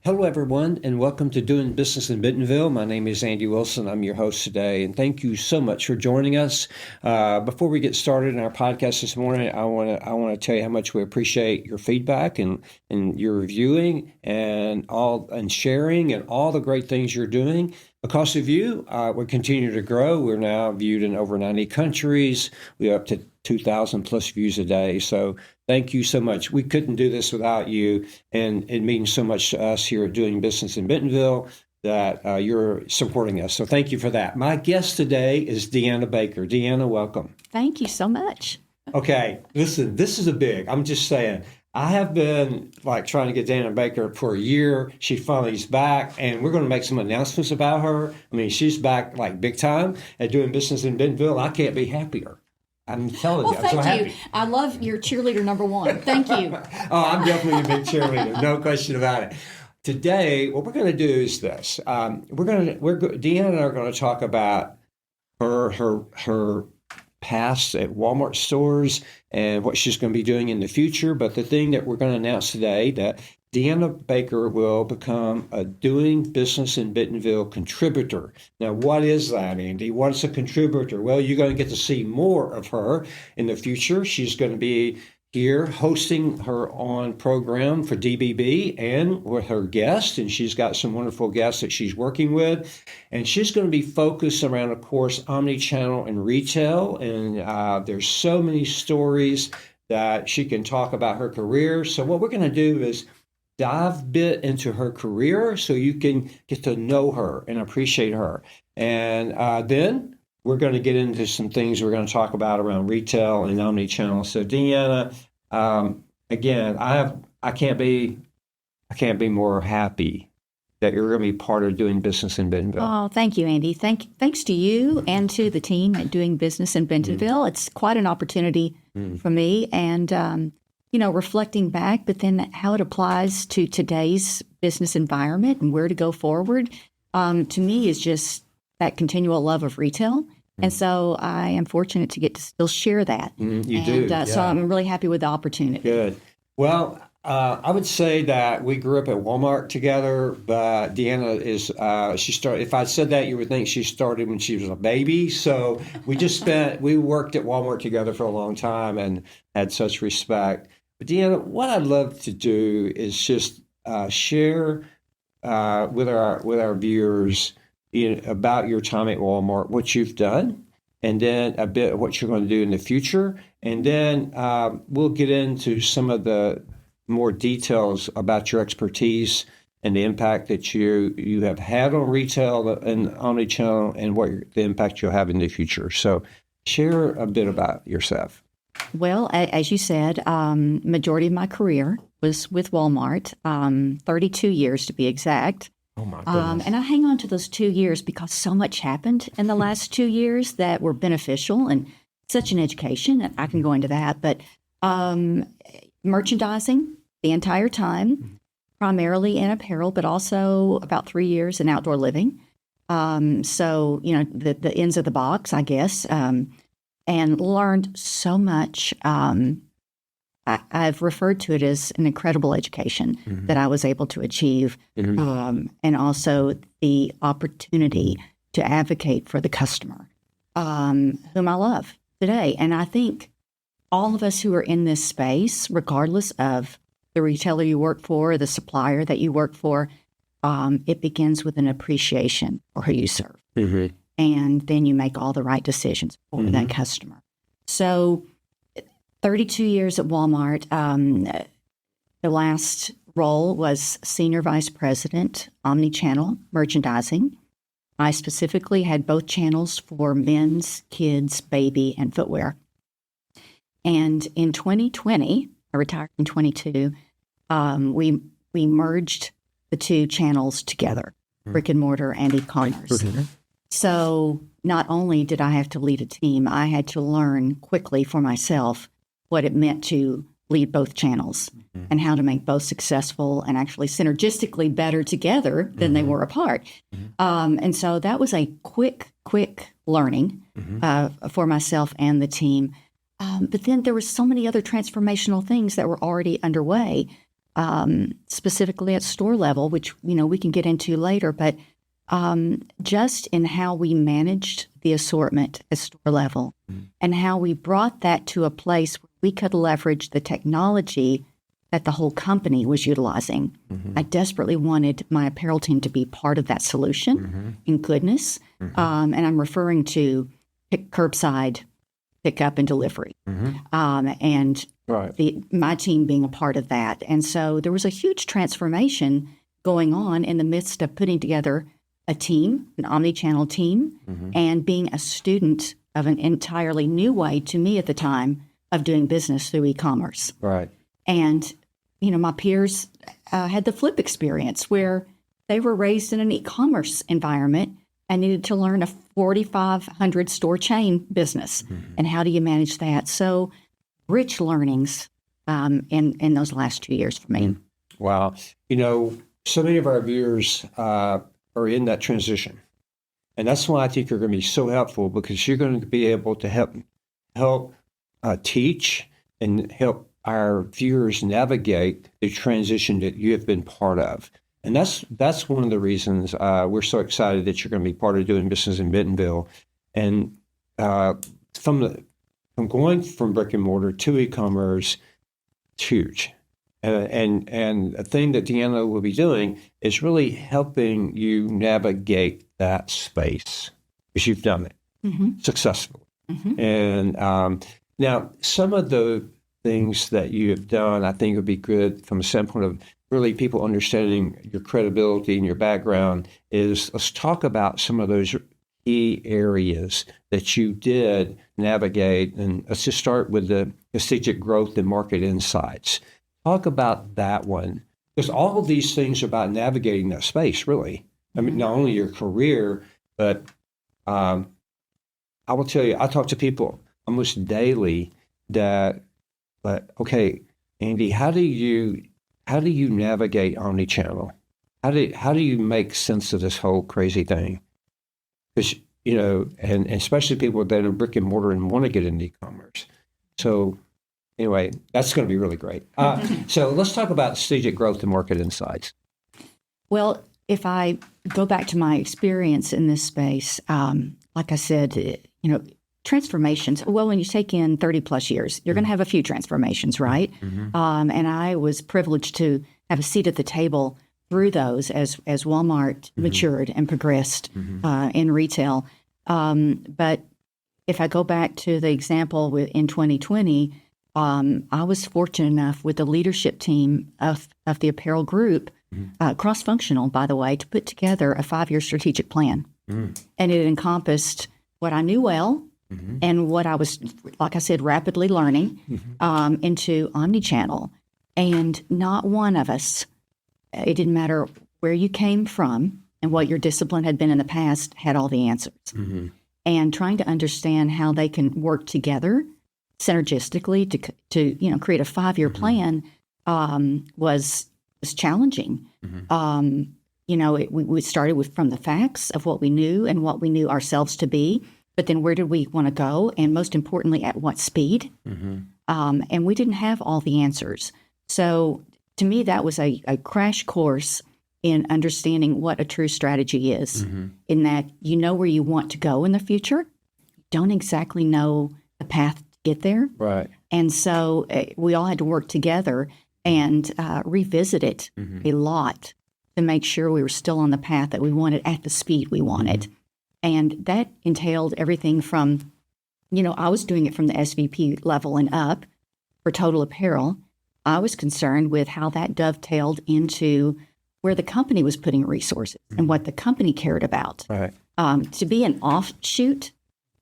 Hello, everyone, and welcome to Doing Business in Bentonville. My name is Andy Wilson. I'm your host today, and thank you so much for joining us. Before we get started in our podcast this morning, I want to tell you how much we appreciate your feedback and your reviewing and sharing and all the great things you're doing. Because of you, we continue to grow. We're now viewed in over 90 countries. We're up to 2,000 plus views a day. So thank you so much. We couldn't do this without you, and it means so much to us here at Doing Business in Bentonville that you're supporting us. So thank you for that. My guest today is Deanah Baker. Deanah, welcome. Thank you so much. Okay, listen, this is I'm just saying, I have been trying to get Deanah Baker for a year. She finally is back, and we're going to make some announcements about her. I mean, she's back big time at Doing Business in Bentonville. I can't be happier. I'm telling you, I'm so happy. Thank you. I love your cheerleader number one. Thank you. Oh, I'm definitely a big cheerleader, no question about it. Today, what we're going to do is this: Deanna and I are going to talk about her past at Walmart stores and what she's going to be doing in the future. But the thing that we're going to announce today, that Deanah Baker will become a Doing Business in Bentonville contributor. Now, what is that, Andy? What's a contributor? Well, you're going to get to see more of her in the future. She's going to be here hosting her own program for DBB and with her guests, and she's got some wonderful guests that she's working with. And she's going to be focused around, of course, omnichannel and retail. And there's so many stories that she can talk about her career. So what we're going to do is dive a bit into her career so you can get to know her and appreciate her. And then we're going to get into some things we're going to talk about around retail and omnichannel. So Deanna, again, I can't be more happy that you're going to be part of Doing Business in Bentonville. Oh, thank you, Andy. Thanks to you and to the team at Doing Business in Bentonville. It's quite an opportunity for me, and reflecting back, but then how it applies to today's business environment and where to go forward, to me is just that continual love of retail. And so I am fortunate to get to still share that. You do. So I'm really happy with the opportunity. Good. Well, I would say that we grew up at Walmart together, but Deanna she started, if I said that, you would think she started when she was a baby. So we worked at Walmart together for a long time and had such respect. But Deanna, what I'd love to do is just share with our viewers about your time at Walmart, what you've done, and then a bit of what you're going to do in the future. And then we'll get into some of the more details about your expertise and the impact that you have had on retail and omnichannel and the impact you'll have in the future. So share a bit about yourself. Well, as you said, majority of my career was with Walmart, 32 years to be exact. Oh, my goodness. And I hang on to those 2 years because so much happened in the last 2 years that were beneficial and such an education. And I can go into that. But merchandising the entire time, primarily in apparel, but also about 3 years in outdoor living. So, the ends of the box, I guess, and learned so much. I've referred to it as an incredible education that I was able to achieve, and also the opportunity to advocate for the customer, whom I love today. And I think all of us who are in this space, regardless of the retailer you work for, the supplier that you work for, it begins with an appreciation for who you serve. And then you make all the right decisions for that customer. So 32 years at Walmart. The last role was Senior Vice President, Omnichannel Merchandising. I specifically had both channels for men's, kids, baby, and footwear. And in 2020, I retired in 22, we merged the two channels together, brick and mortar and e-commerce. So not only did I have to lead a team, I had to learn quickly for myself what it meant to lead both channels and how to make both successful and actually synergistically better together than they were apart. And so that was a quick learning for myself and the team. But then there were so many other transformational things that were already underway specifically at store level, which, we can get into later, but just in how we managed the assortment at store level and how we brought that to a place where we could leverage the technology that the whole company was utilizing. I desperately wanted my apparel team to be part of that solution in goodness. And I'm referring to curbside pickup and delivery. And my team being a part of that. And so there was a huge transformation going on in the midst of putting together a team, an omnichannel team, and being a student of an entirely new way to me at the time of doing business through e-commerce. Right. And, my peers had the flip experience where they were raised in an e-commerce environment and needed to learn a 4,500 store chain business. And how do you manage that? So rich learnings in those last 2 years for me. Wow. So many of our viewers are in that transition. And that's why I think you're going to be so helpful, because you're going to be able to help teach and help our viewers navigate the transition that you have been part of. And that's one of the reasons we're so excited that you're going to be part of doing business in Bentonville. And from going from brick and mortar to e-commerce, it's huge. And the thing that Deanna will be doing is really helping you navigate that space, because you've done it successfully. And now, some of the things that you have done, I think would be good from a standpoint of really people understanding your credibility and your background, is let's talk about some of those key areas that you did navigate. And let's just start with the strategic growth and market insights. Talk about that one, because all of these things are about navigating that space, really. I mean, not only your career, but I will tell you, I talk to people almost daily that, but okay, Andy, how do you navigate omnichannel? How do you make sense of this whole crazy thing? Because and especially people that are brick and mortar and want to get into e-commerce. So anyway, that's going to be really great. So let's talk about strategic growth and market insights. Well, if I go back to my experience in this space, like I said, transformations. Well, when you take in 30 plus years, you're going to have a few transformations, right? And I was privileged to have a seat at the table through those as Walmart matured and progressed in retail. But if I go back to the example in 2020, I was fortunate enough with the leadership team of the Apparel group, cross-functional, by the way, to put together a 5-year strategic plan. And it encompassed what I knew well and what I was, like I said, rapidly learning into omnichannel. And not one of us, it didn't matter where you came from and what your discipline had been in the past, had all the answers. And trying to understand how they can work together synergistically to create a 5-year plan was challenging. We started from the facts of what we knew and what we knew ourselves to be, but then where did we want to go, and most importantly, at what speed? And we didn't have all the answers. So to me, that was a crash course in understanding what a true strategy is, in that you know where you want to go in the future, you don't exactly know the path to get there. Right. And so we all had to work together and revisit it a lot to make sure we were still on the path that we wanted at the speed we wanted. And that entailed everything from, I was doing it from the SVP level and up for total apparel. I was concerned with how that dovetailed into where the company was putting resources and what the company cared about. Right. To be an offshoot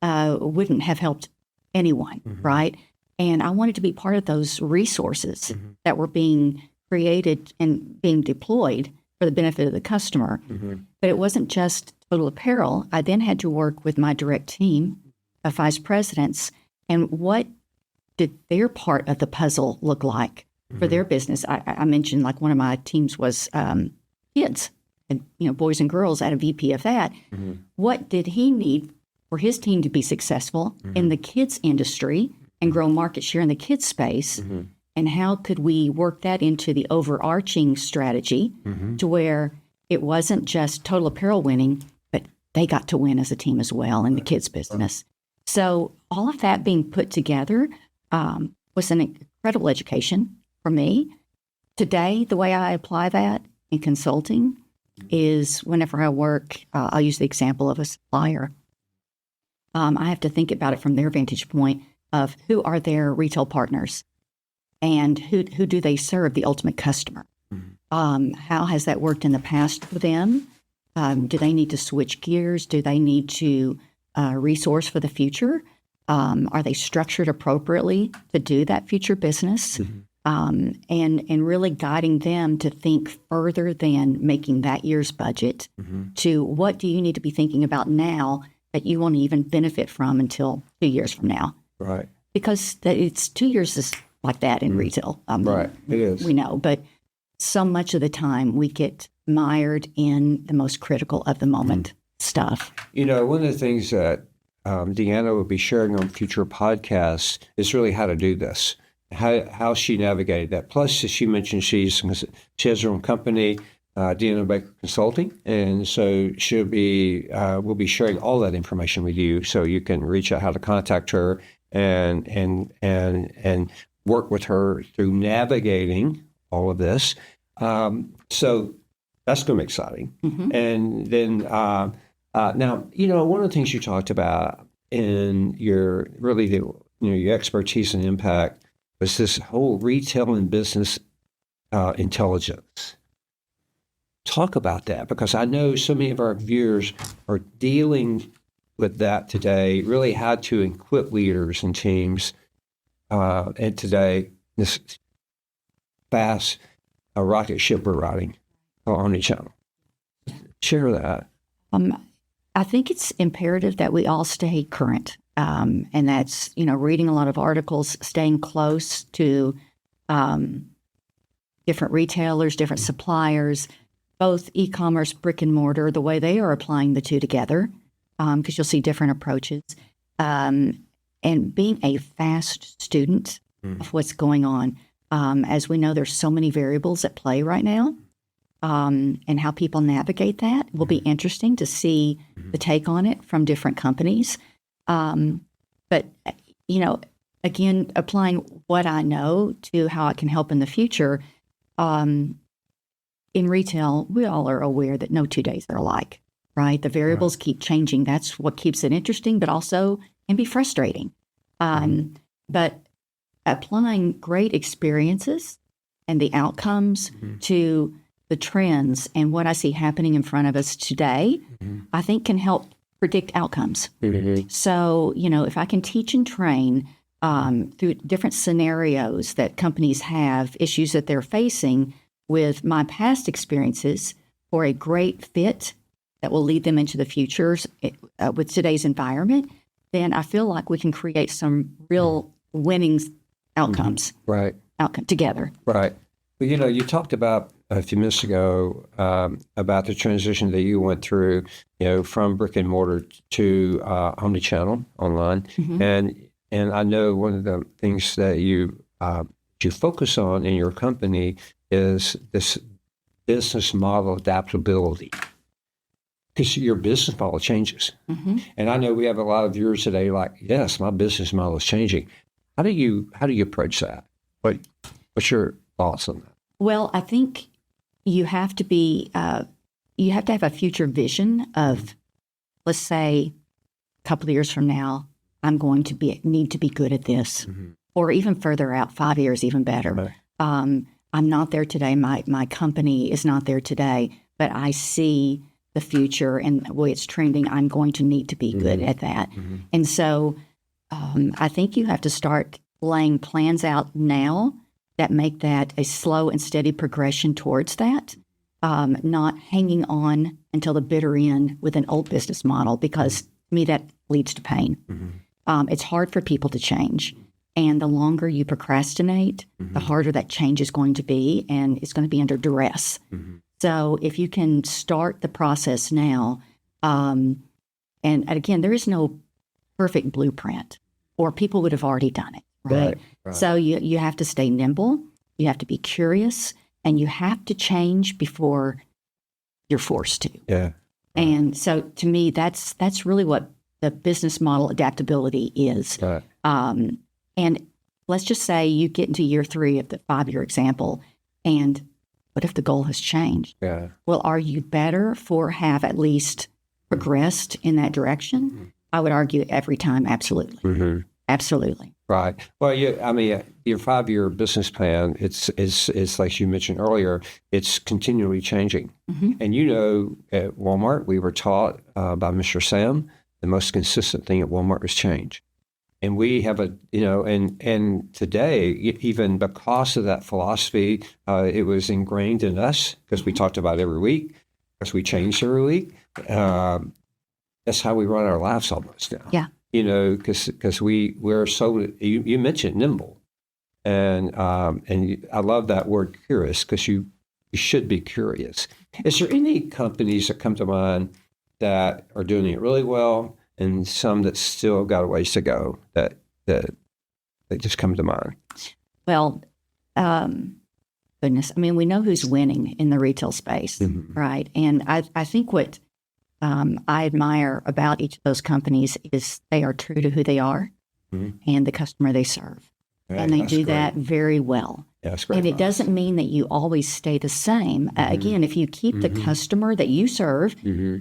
wouldn't have helped anyone, right? And I wanted to be part of those resources that were being created and being deployed for the benefit of the customer. But it wasn't just total apparel. I then had to work with my direct team of vice presidents, and what did their part of the puzzle look like for their business? I mentioned, like, one of my teams was kids, and boys and girls. I had a VP of that. What did he need for his team to be successful in the kids industry and grow market share in the kids space? and how could we work that into the overarching strategy to where it wasn't just Total Apparel winning, but they got to win as a team as well in the kids' business. So all of that being put together was an incredible education for me. Today, the way I apply that in consulting is whenever I work, I'll use the example of a supplier. I have to think about it from their vantage point of who are their retail partners and who do they serve, the ultimate customer. How has that worked in the past for them? Do they need to switch gears? Do they need to resource for the future? Are they structured appropriately to do that future business? And really guiding them to think further than making that year's budget to what do you need to be thinking about now that you won't even benefit from until 2 years from now. Right. Because it's 2 years is like that in retail. Right, it is. We know, but so much of the time we get mired in the most critical of the moment stuff. You know, one of the things that Deanna will be sharing on future podcasts is really how to do this, how she navigated that. Plus, she mentioned she has her own company, Deanah Baker Consulting, and so we'll be sharing all that information with you, so you can reach out how to contact her and work with her through navigating all of this. So that's going to be exciting. And then now, you know, one of the things you talked about in your your expertise and impact was this whole retail and business intelligence. Talk about that, because I know so many of our viewers are dealing with that today, really how to equip leaders and teams and today, this fast rocket ship we're riding on Omnichannel. Share that. I think it's imperative that we all stay current. And that's, reading a lot of articles, staying close to different retailers, different suppliers, both e-commerce, brick and mortar, the way they are applying the two together, because you'll see different approaches. And being a fast student of what's going on. As we know, there's so many variables at play right now. And how people navigate that will be interesting to see the take on it from different companies. But, again, applying what I know to how it can help in the future. In retail, we all are aware that no 2 days are alike, right? The variables keep changing. That's what keeps it interesting, but also can be frustrating. But applying great experiences and the outcomes to the trends and what I see happening in front of us today, I think can help predict outcomes. So, if I can teach and train through different scenarios that companies have, issues that they're facing with my past experiences for a great fit that will lead them into the futures with today's environment, then I feel like we can create some real winning outcomes together. Right. Well, you talked about a few minutes ago about the transition that you went through, from brick and mortar to omnichannel online, and I know one of the things that you focus on in your company is this business model adaptability, because your business model changes, and I know we have a lot of viewers today like, yes, my business model is changing. How do you approach that? What's your thoughts on that? Well, I think you have to have a future vision of, let's say, a couple of years from now, I'm going to need to be good at this, or even further out, 5 years, even better. Right. I'm not there today. My company is not there today, but I see the future and the way it's trending. I'm going to need to be good at that. And so I think you have to start laying plans out now that make that a slow and steady progression towards that, not hanging on until the bitter end with an old business model, because to me that leads to pain. It's hard for people to change. And the longer you procrastinate, the harder that change is going to be, and it's going to be under duress. So if you can start the process now, and again, there is no perfect blueprint, or people would have already done it, right? Right. So you have to stay nimble, you have to be curious, and you have to change before you're forced to. Yeah. And so to me, that's really what the business model adaptability is. Right. And let's just say you get into year 3 of the 5-year example, and what if the goal has changed? Yeah. Well, are you better for have at least progressed in that direction? I would argue every time, absolutely. Mm-hmm. Absolutely. Right. Well, I mean, your 5-year business plan, it's like you mentioned earlier, it's continually changing. Mm-hmm. And at Walmart, we were taught by Mr. Sam, the most consistent thing at Walmart is change. And we have and today, even because of that philosophy, it was ingrained in us because we talked about it every week, because we changed every week. That's how we run our lives almost now. Yeah. Because we're so, you mentioned nimble. And I love that word curious, because you should be curious. Is there any companies that come to mind that are doing it really well, and some that still got a ways to go that just come to mind? Well, goodness, I mean, we know who's winning in the retail space, right? And I think what I admire about each of those companies is they are true to who they are and the customer they serve. Right, and they that's do great. that very well. Yeah, that's great. And it doesn't mean that you always stay the same. Again, if you keep the customer that you serve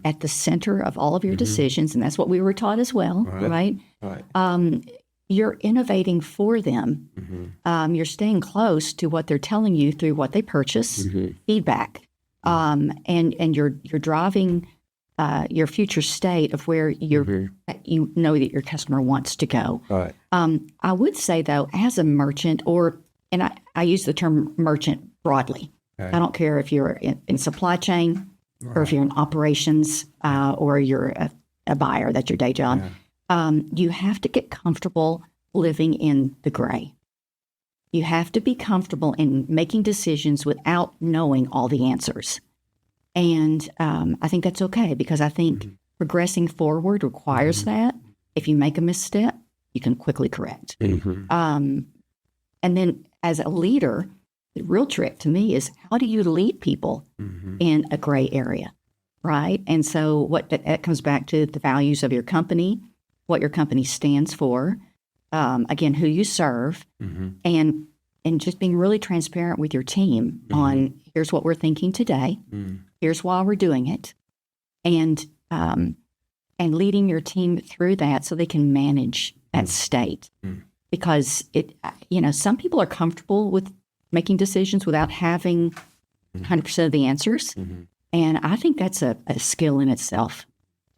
at the center of all of your decisions, and that's what we were taught as well, right? Right. You're innovating for them. You're staying close to what they're telling you through what they purchase, feedback, and you're driving your future state of where you know that your customer wants to go. Right. I would say though, as a merchant, and I use the term merchant broadly. Okay. I don't care if you're in supply chain or if you're in operations or you're a buyer, that's your day job. You have to get comfortable living in the gray. You have to be comfortable in making decisions without knowing all the answers. And I think that's okay, because I think progressing forward requires that. If you make a misstep, you can quickly correct. And then as a leader, the real trick to me is, how do you lead people in a gray area, right? And so what that comes back to the values of your company, what your company stands for, again, who you serve, and just being really transparent with your team on, here's what we're thinking today, here's why we're doing it, and leading your team through that so they can manage that state. Because some people are comfortable with making decisions without having 100% of the answers. And I think that's a skill in itself,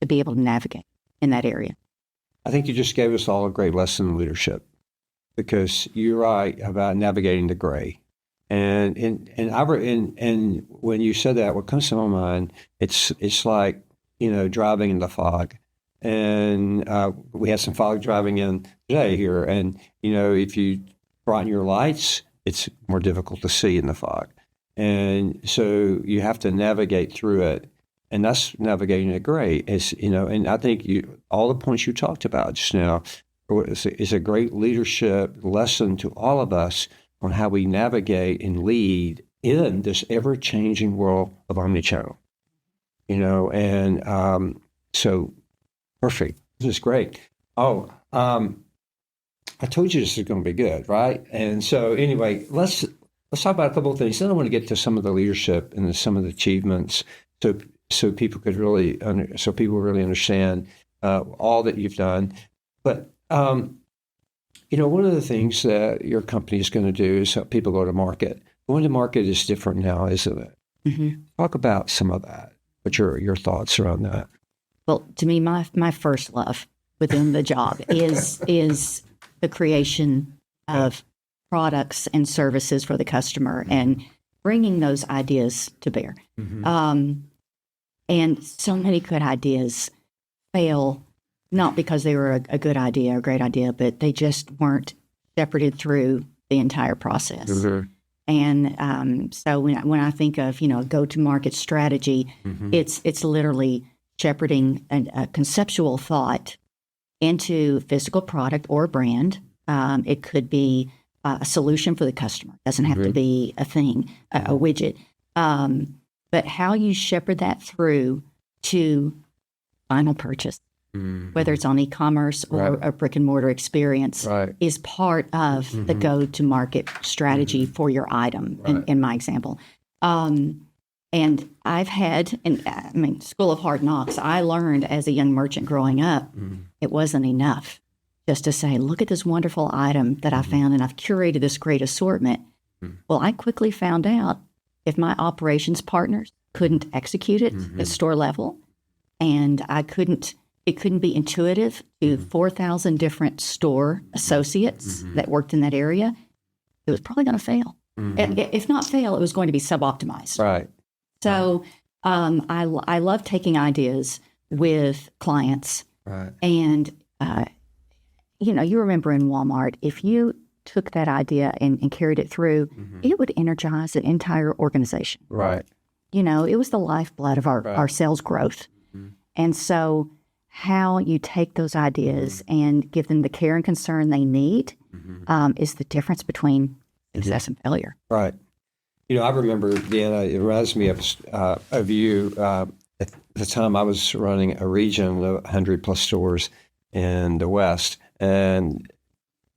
to be able to navigate in that area. I think you just gave us all a great lesson in leadership, because you're right about navigating the gray. And when you said that, what comes to my mind, it's like, driving in the fog. And we had some fog driving in today here. And, if you brighten your lights, it's more difficult to see in the fog. And so you have to navigate through it. And that's navigating the gray. And I think all the points you talked about just now is a great leadership lesson to all of us on how we navigate and lead in this ever-changing world of omnichannel. So perfect. This is great. Oh, I told you this is going to be good, right? And so anyway, let's talk about a couple of things. Then I want to get to some of the leadership and some of the achievements, so people could really really understand all that you've done. But one of the things that your company is going to do is help people go to market. Going to market is different now, isn't it? Talk about some of that. What's your thoughts around that? Well, to me, my first love within the job is the creation of products and services for the customer and bringing those ideas to bear. And so many good ideas fail, not because they were a good idea or a great idea, but they just weren't shepherded through the entire process. And so when I think of a go-to-market strategy, it's literally shepherding a conceptual thought into physical product or brand It could be a solution for the customer. It doesn't have to be a thing, a widget. But how you shepherd that through to final purchase, whether it's on e-commerce or a brick and mortar experience, is part of the go-to-market strategy for your item, in my example. And I've had, School of Hard Knocks, I learned as a young merchant growing up, it wasn't enough just to say, look at this wonderful item that I found and I've curated this great assortment. Well, I quickly found out if my operations partners couldn't execute it at store level, and it couldn't be intuitive to 4,000 different store associates that worked in that area, it was probably going to fail. If not fail, it was going to be suboptimized. Right. So I love taking ideas with clients. Right. And, you remember in Walmart, if you took that idea and carried it through, it would energize an entire organization. Right. It was the lifeblood of our sales growth. And so how you take those ideas and give them the care and concern they need is the difference between success and failure. Right. I remember, Deanna, it reminds me of you. At the time I was running a region of 100+ stores in the West, and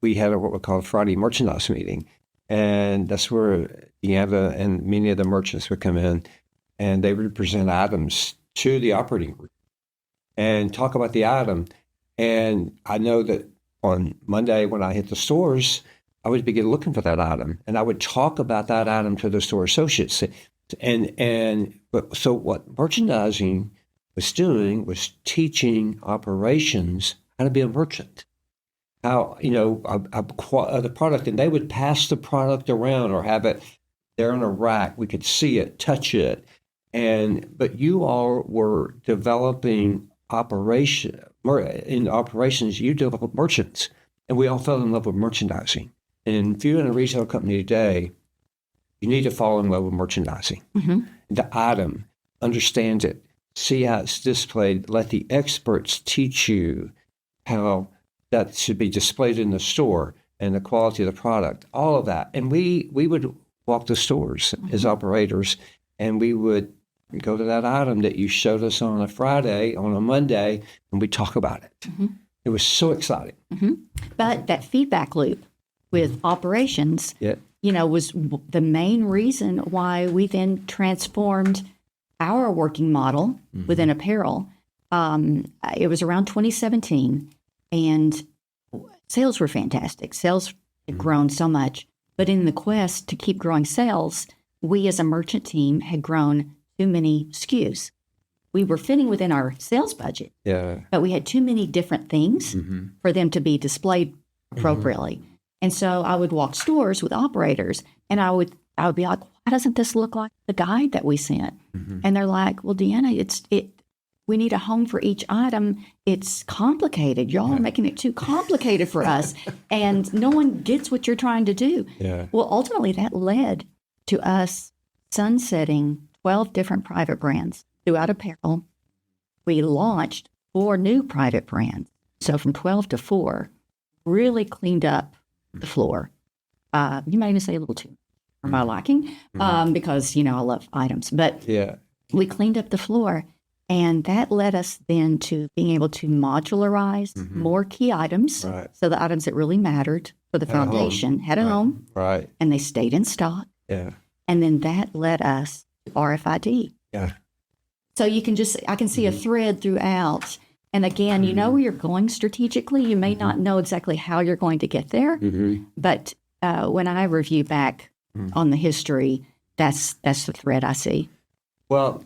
we had what we call a Friday merchandise meeting. And that's where Deanna and many of the merchants would come in, and they would present items to the operating group and talk about the item. And I know that on Monday when I hit the stores, I would begin looking for that item, and I would talk about that item to the store associates. So what merchandising was doing was teaching operations how to be a merchant, how the product, and they would pass the product around or have it there on a rack. We could see it, touch it, but you all were developing operations. You developed merchants, and we all fell in love with merchandising. And if you're in a retail company today, you need to fall in love with merchandising. The item, understand it, see how it's displayed, let the experts teach you how that should be displayed in the store and the quality of the product, all of that. And we would walk the stores as operators, and we would go to that item that you showed us on a Friday, on a Monday, and we talk about it. It was so exciting. But that feedback loop with operations, was the main reason why we then transformed our working model within apparel. It was around 2017, and sales were fantastic. Sales had grown so much, but in the quest to keep growing sales, we as a merchant team had grown too many SKUs. We were fitting within our sales budget, but we had too many different things for them to be displayed appropriately. And so I would walk stores with operators, and I would be like, why doesn't this look like the guide that we sent? And they're like, well, Deanna, we need a home for each item. It's complicated. Y'all are making it too complicated for us, and no one gets what you're trying to do. Well, ultimately, that led to us sunsetting 12 different private brands throughout apparel. We launched 4 new private brands. So from 12 to 4, really cleaned up the floor. You might even say a little too for my liking, because, I love items. But we cleaned up the floor, and that led us then to being able to modularize more key items. So the items that really mattered for the foundation had a home, and they stayed in stock. And then that led us to RFID. So I can see a thread throughout. And again, you know where you're going strategically. You may not know exactly how you're going to get there, but when I review back on the history, that's the thread I see. Well,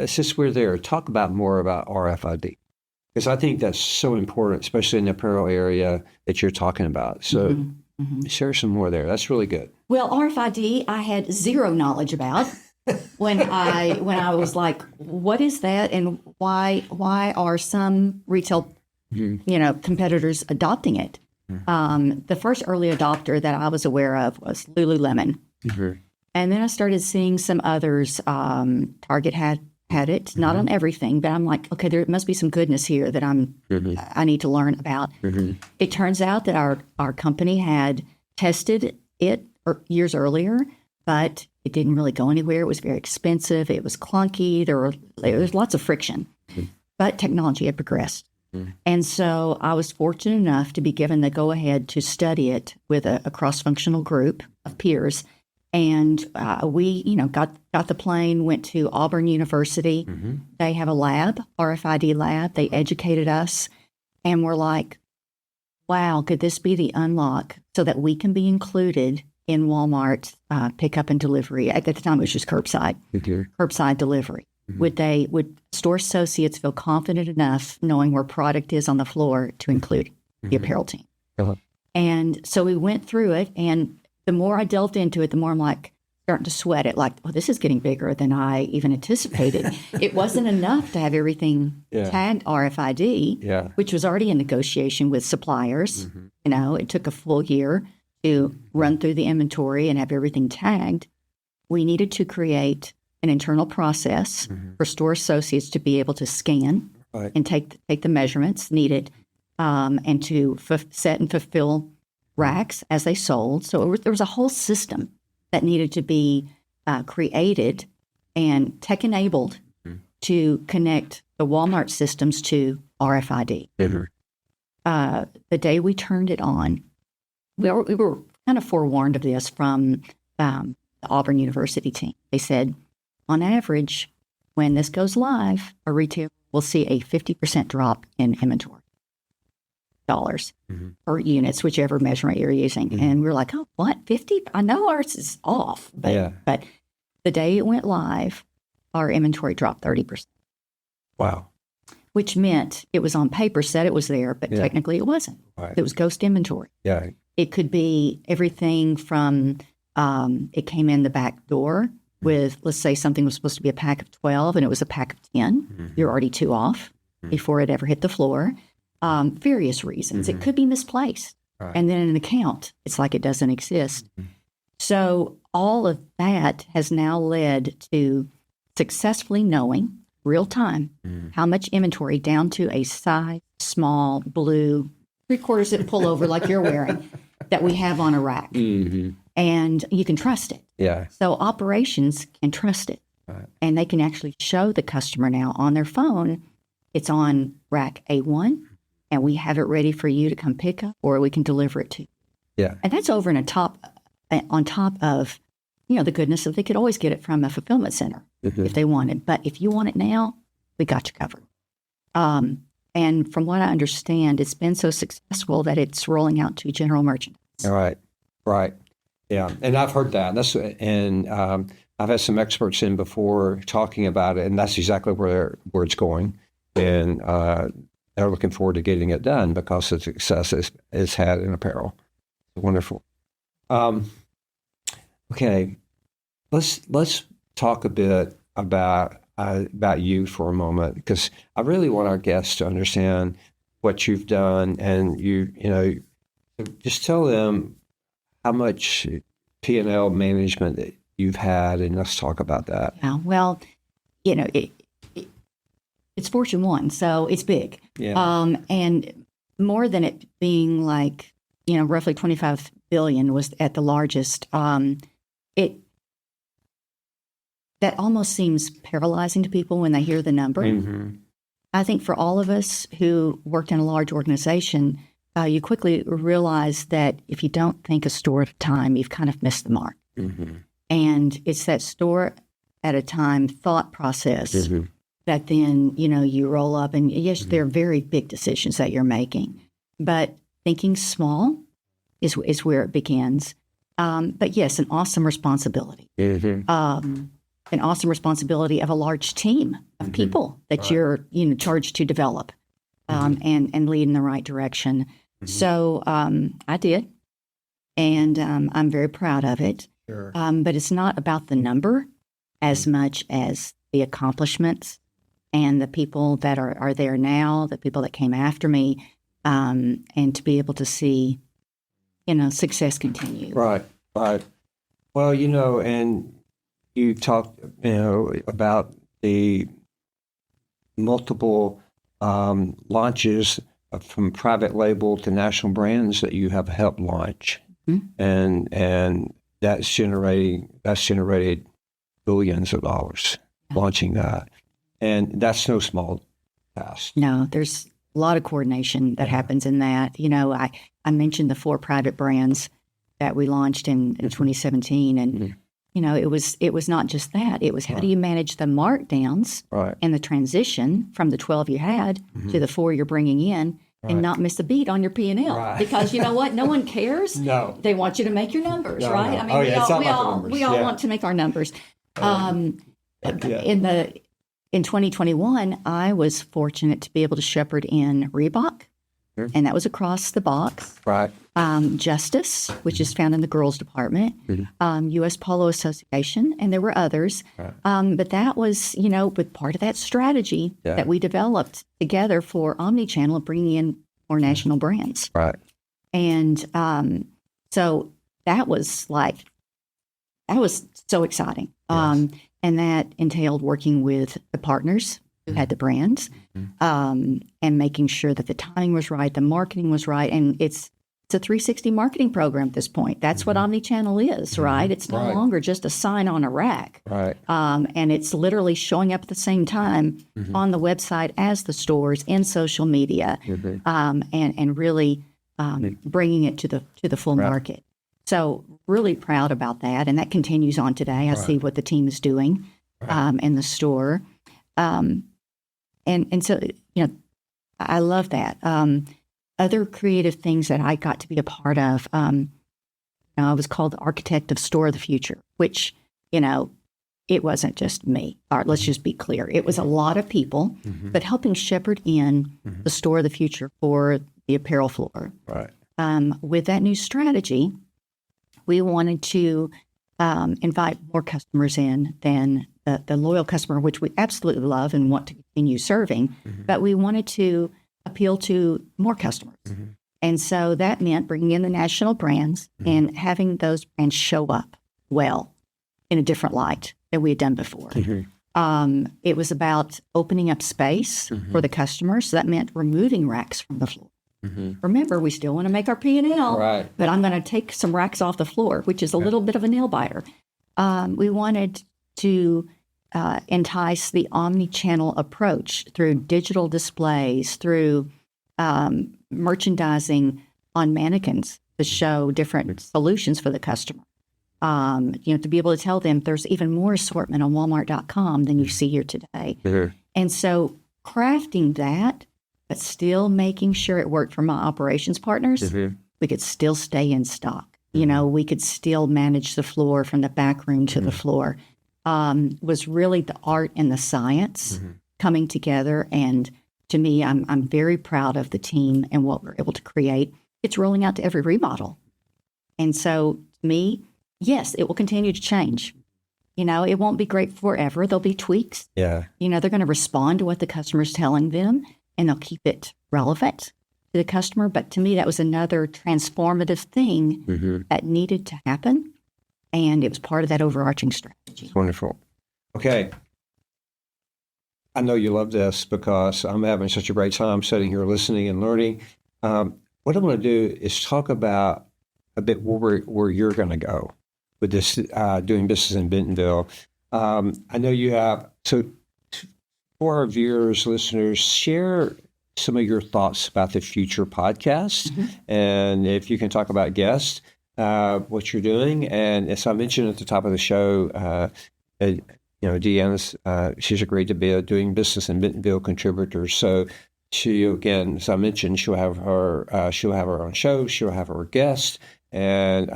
since we're there, talk more about RFID, because I think that's so important, especially in the apparel area that you're talking about. So share some more there. That's really good. Well, RFID, I had zero knowledge about. when I was like, what is that, and why are some retail competitors adopting it? The first early adopter that I was aware of was Lululemon, and then I started seeing some others. Target had had it, not on everything, but I'm like, okay, there must be some goodness here that I need to learn about. It turns out that our company had tested it years earlier, but it didn't really go anywhere. It was very expensive. It was clunky. There was lots of friction, but technology had progressed. And so I was fortunate enough to be given the go-ahead to study it with a cross-functional group of peers. And we, got the plane, went to Auburn University. They have a lab, RFID lab. They educated us. And we're like, wow, could this be the unlock so that we can be included in Walmart pickup and delivery? At the time, it was just curbside delivery. Would store associates feel confident enough knowing where product is on the floor to include the apparel team? And so we went through it, and the more I delved into it, the more I'm like starting to sweat it. Like, well, this is getting bigger than I even anticipated. It wasn't enough to have everything tagged RFID, which was already in negotiation with suppliers. It took a full year to run through the inventory and have everything tagged. We needed to create an internal process for store associates to be able to scan and take the measurements needed and to set and fulfill racks as they sold. So there was a whole system that needed to be created and tech-enabled to connect the Walmart systems to RFID. The day we turned it on, we were kind of forewarned of this from the Auburn University team. They said, on average, when this goes live, a retailer will see a 50% drop in inventory dollars per units, whichever measurement you're using. And we were like, oh, what, 50? I know ours is off. But the day it went live, our inventory dropped 30%. Wow. Which meant it was on paper, said it was there, but technically it wasn't. It was ghost inventory. It could be everything from it came in the back door with, let's say something was supposed to be a pack of 12 and it was a pack of 10. You're already 2 off before it ever hit the floor. Various reasons. It could be misplaced. And then in an account, it's like it doesn't exist. So all of that has now led to successfully knowing real time how much inventory down to a size small blue 3/4 zip pullover like you're wearing that we have on a rack. And you can trust it. So operations can trust it. And they can actually show the customer now on their phone, it's on rack A1, and we have it ready for you to come pick up, or we can deliver it to you. And that's over and on top of, the goodness that they could always get it from a fulfillment center if they wanted. But if you want it now, we got you covered. And from what I understand, it's been so successful that it's rolling out to general merchandise. Right. Yeah, and I've heard that. I've had some experts in before talking about it, and that's exactly where it's going. And they're looking forward to getting it done because of the success it's had in apparel. Wonderful. Okay, let's talk a bit about you for a moment, because I really want our guests to understand what you've done, and just tell them how much P&L management that you've had, and let's talk about that. Yeah, well, it's Fortune 1, so it's big. And more than it being like, roughly 25 billion was at the largest. That almost seems paralyzing to people when they hear the number. I think for all of us who worked in a large organization, you quickly realize that if you don't think a store at a time, you've kind of missed the mark. And it's that store at a time thought process that then, you roll up, and yes, there are very big decisions that you're making, but thinking small is where it begins. But yes, an awesome responsibility. An awesome responsibility of a large team of people that you're charged to develop and lead in the right direction. So I did, and I'm very proud of it. But it's not about the number as much as the accomplishments and the people that are there now, the people that came after me, and to be able to see, success continue. Right. Well, and you talked, about the multiple launches from private label to national brands that you have helped launch, and that's generated billions of dollars launching that, and that's no small task. No, there's a lot of coordination that happens in that. You know, I mentioned the 4 private brands that we launched in 2017, and you know, it was not just that. It was how do you manage the markdowns and the transition from the 12 you had to the 4 you're bringing in, and not miss a beat on your P&L, because you know what? No one cares. No, they want you to make your numbers, right? No. I mean, we all Yeah. want to make our numbers. In 2021, I was fortunate to be able to shepherd in Reebok, and that was across the box. Right. Justice, which is found in the girls department, U.S. Polo Association, and there were others. But that was, you know, with part of that strategy that we developed together for Omnichannel, bringing in more national brands. Right. And so that was so exciting. And that entailed working with the partners who had the brands, and making sure that the timing was right, the marketing was right. And it's a 360 marketing program at this point. That's what Omnichannel is, right? It's no longer just a sign on a rack. Right. And it's literally showing up at the same time on the website as the stores, in social media, and really bringing it to the full market. So really proud about that. And that continues on today. I see what the team is doing in the store. And so, you know, I love that. Other creative things that I got to be a part of, I was called the architect of Store of the Future, which, you know, it wasn't just me. All right, let's just be clear. It was a lot of people, but helping shepherd in the Store of the Future for the apparel floor. Right. With that new strategy, we wanted to invite more customers in than the loyal customer, which we absolutely love and want to continue serving, but we wanted to appeal to more customers. And so that meant bringing in the national brands and having those brands show up well in a different light than we had done before. It was about opening up space for the customers. So that meant removing racks from the floor. Remember, we still want to make our P&L, but I'm going to take some racks off the floor, which is a little bit of a nail biter. We wanted to entice the omni-channel approach through digital displays, through merchandising on mannequins to show different solutions for the customer. You know, to be able to tell them there's even more assortment on Walmart.com than you see here today. And so crafting that, but still making sure it worked for my operations partners, we could still stay in stock. You know, we could still manage the floor from the back room to the floor. Was really the art and the science coming together. And to me, I'm very proud of the team and what we're able to create. It's rolling out to every remodel. And so to me, yes, it will continue to change. You know, it won't be great forever. There'll be tweaks. Yeah. You know, they're going to respond to what the customer's telling them, and they'll keep it relevant to the customer. But to me, that was another transformative thing that needed to happen. And it was part of that overarching strategy. Wonderful. Okay. I know you love this because I'm having such a great time sitting here listening and learning. What I'm going to do is talk about a bit where you're going to go with this doing business in Bentonville. I know you have, so for our viewers, listeners, share some of your thoughts about the future podcast. And if you can talk about guests, what you're doing. And as I mentioned at the top of the show, you know, Deanna's, she's agreed to be a doing business in Bentonville contributor. So she, again, as I mentioned, she'll have her own show. She'll have her guest. And,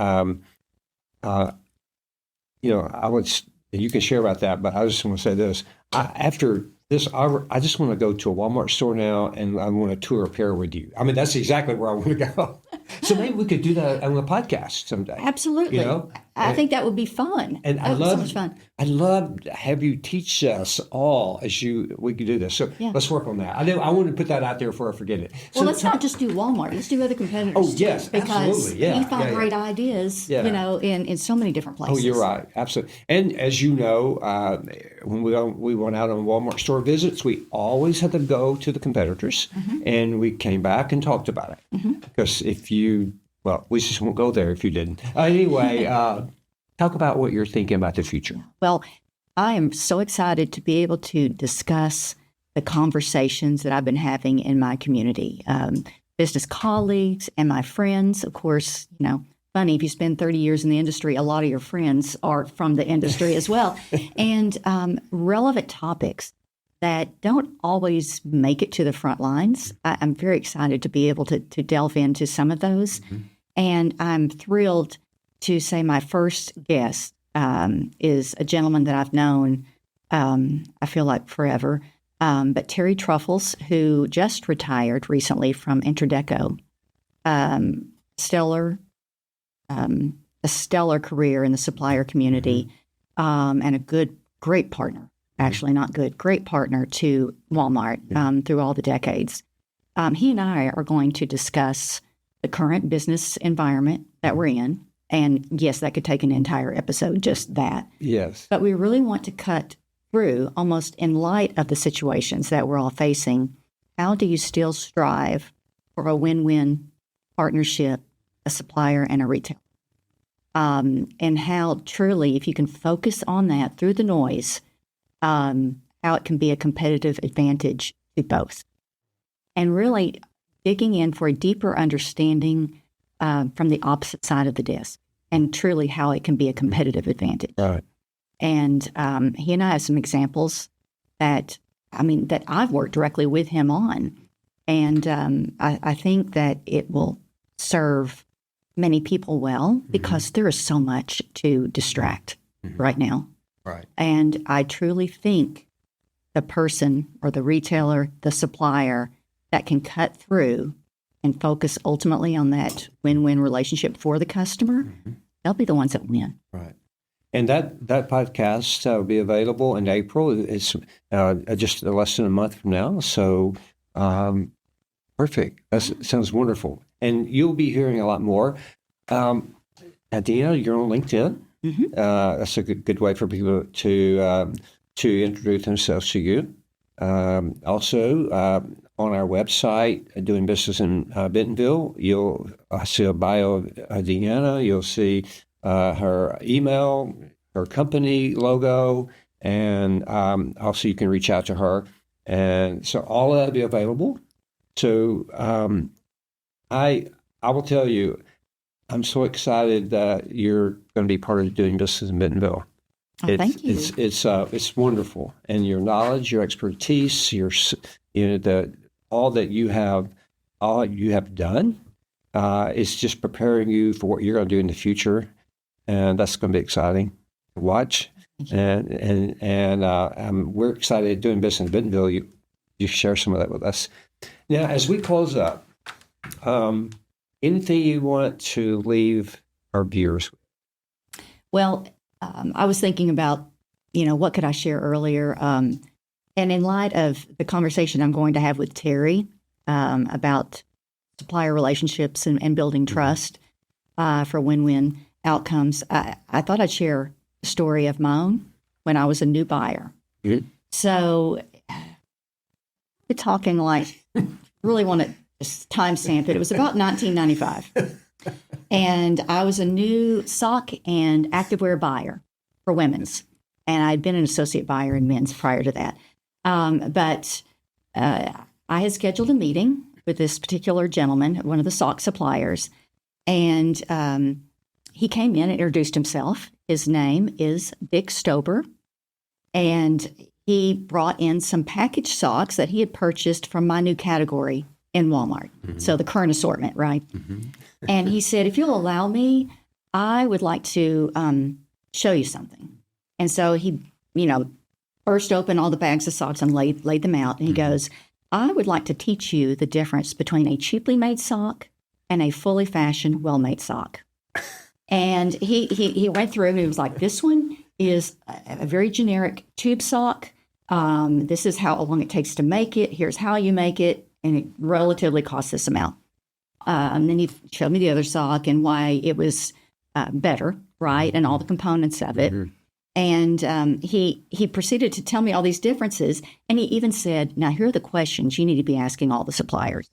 you know, you can share about that, but I just want to say this. After this, I just want to go to a Walmart store now, and I want to tour Apparel with you. I mean, that's exactly where I want to go. So maybe we could do that on a podcast someday. Absolutely. You know? I think that would be fun. And That would be so much fun. I love to have you teach us all we can do this. So let's work on that. I want to put that out there before I forget it. Well, let's not just do Walmart. Let's do other competitors. Oh, yes, too, because absolutely. Yeah, you find great ideas, in so many different places. Oh, you're right. Absolutely. And as you know, when we went out on Walmart store visits, we always had to go to the competitors, and we came back and talked about it. Because we just won't go there if you didn't. Anyway, talk about what you're thinking about the future. Well, I am so excited to be able to discuss the conversations that I've been having in my community, business colleagues and my friends. Of course, funny, if you spend 30 years in the industry, a lot of your friends are from the industry as well. And relevant topics that don't always make it to the front lines. I'm very excited to be able to delve into some of those. And I'm thrilled to say my first guest is a gentleman that I've known, I feel like forever, but Terry Truffles, who just retired recently from Interdeco. A stellar career in the supplier community, and a great partner. Actually, not good, great partner to Walmart through all the decades. He and I are going to discuss the current business environment that we're in. And yes, that could take an entire episode, just that. Yes. But we really want to cut through, almost in light of the situations that we're all facing, how do you still strive for a win-win partnership, a supplier and a retailer? And how truly, if you can focus on that through the noise, how it can be a competitive advantage to both. And really digging in for a deeper understanding from the opposite side of the desk, and truly how it can be a competitive advantage. Right. And he and I have some examples that I've worked directly with him on. And I think that it will serve many people well, because there is so much to distract right now. Right. And I truly think the person or the retailer, the supplier that can cut through and focus ultimately on that win-win relationship for the customer, they'll be the ones that win. Right. And that podcast will be available in April. It's just less than a month from now. So perfect. That sounds wonderful. And you'll be hearing a lot more. Deanah, you're on LinkedIn. That's a good way for people to introduce themselves to you. Also, on our website, doing business in Bentonville, you'll see a bio of Deanna. You'll see her email, her company logo, and also you can reach out to her. And so all of that will be available. So I will tell you, I'm so excited that you're going to be part of doing business in Bentonville. Thank you. It's wonderful, and your knowledge, your expertise, all you have done is just preparing you for what you're going to do in the future, and that's going to be exciting to watch. And we're excited doing business in Bentonville. You share some of that with us. Now, as we close up, anything you want to leave our viewers with? Well, I was thinking about, what could I share earlier? And in light of the conversation I'm going to have with Terry about supplier relationships and building trust for win-win outcomes, I thought I'd share a story of my own when I was a new buyer. So we're talking like, really want to just timestamp it. It was about 1995. And I was a new sock and activewear buyer for women's. And I'd been an associate buyer in men's prior to that. But I had scheduled a meeting with this particular gentleman, one of the sock suppliers. And he came in and introduced himself. His name is Vic Stober. And he brought in some packaged socks that he had purchased from my new category in Walmart. So the current assortment, right? And he said, if you'll allow me, I would like to show you something. And so he, burst open all the bags of socks and laid them out. And he goes, I would like to teach you the difference between a cheaply made sock and a fully fashioned, well-made sock. And he went through and he was like, this one is a very generic tube sock. This is how long it takes to make it. Here's how you make it. And it relatively costs this amount. And then he showed me the other sock and why it was better, right? And all the components of it. Mm-hmm. And he proceeded to tell me all these differences. And he even said, now, here are the questions you need to be asking all the suppliers.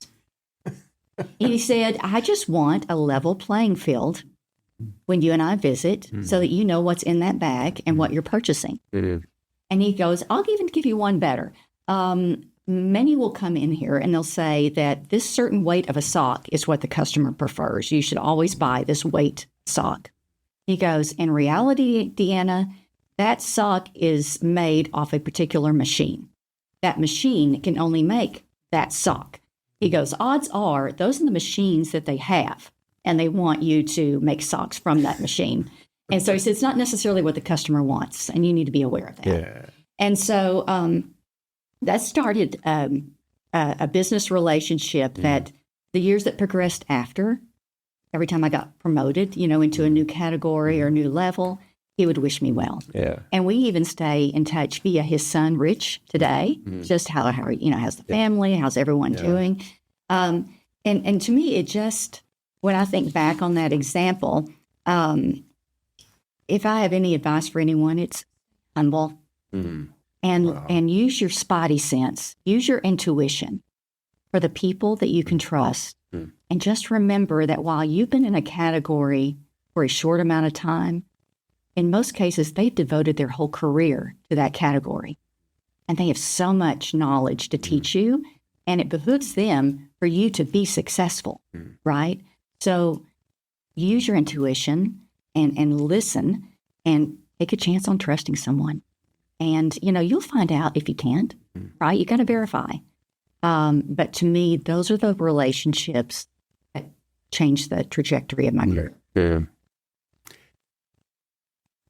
And he said, I just want a level playing field when you and I visit so that you know what's in that bag and what you're purchasing. Mm-hmm. And he goes, I'll even give you one better. Many will come in here and they'll say that this certain weight of a sock is what the customer prefers. You should always buy this weight sock. He goes, in reality, Deanna, that sock is made off a particular machine. That machine can only make that sock. He goes, odds are those are the machines that they have, and they want you to make socks from that machine. And so he said, it's not necessarily what the customer wants, and you need to be aware of that. Yeah. And so that started a business relationship that the years that progressed after, every time I got promoted, into a new category or new level, he would wish me well. Yeah. And we even stay in touch via his son, Rich, today, just how how's the family, how's everyone doing. And to me, it just, when I think back on that example, if I have any advice for anyone, it's humble and use your spotty sense, use your intuition for the people that you can trust. And just remember that while you've been in a category for a short amount of time, in most cases, they've devoted their whole career to that category. And they have so much knowledge to teach you, and it behooves them for you to be successful, right? So use your intuition and listen and take a chance on trusting someone. And, you'll find out if you can't, right? You got to verify. But to me, those are the relationships that change the trajectory of my career. Yeah.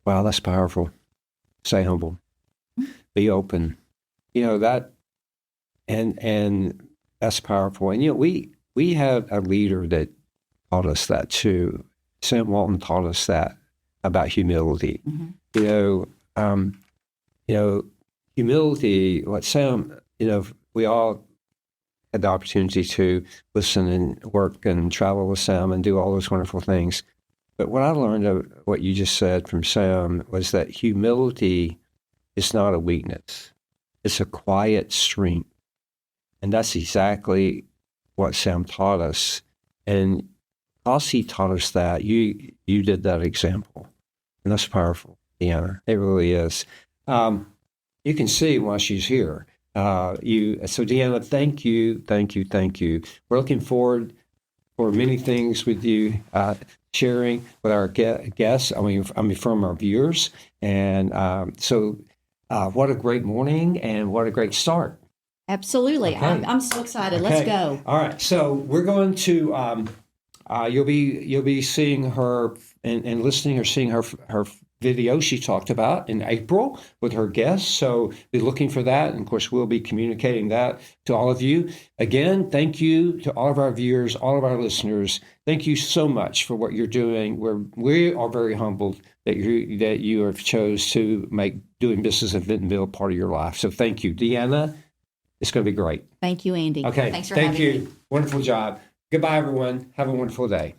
Wow, that's powerful. Stay humble. Be open. That, and that's powerful. And, we have a leader that taught us that too. Sam Walton taught us that about humility. Humility, what Sam, we all had the opportunity to listen and work and travel with Sam and do all those wonderful things. But what I learned of what you just said from Sam was that humility is not a weakness. It's a quiet strength. And that's exactly what Sam taught us. And because he taught us that, you did that example. And that's powerful, Deanna. It really is. You can see why she's here. So Deanna, thank you. We're looking forward for many things with you, sharing with our guests. From our viewers. And what a great morning and what a great start. Absolutely. Okay. I'm so excited. Okay. Let's go. All right. So we're going to, you'll be seeing her and listening or seeing her video she talked about in April with her guests. So be looking for that. And of course, we'll be communicating that to all of you. Again, thank you to all of our viewers, all of our listeners. Thank you so much for what you're doing. We are very humbled that you have chose to make doing business in Bentonville part of your life. So thank you, Deanna. It's going to be great. Thank you, Andy. Okay. Thanks for having me. Thank you. Wonderful job. Goodbye, everyone. Have a wonderful day.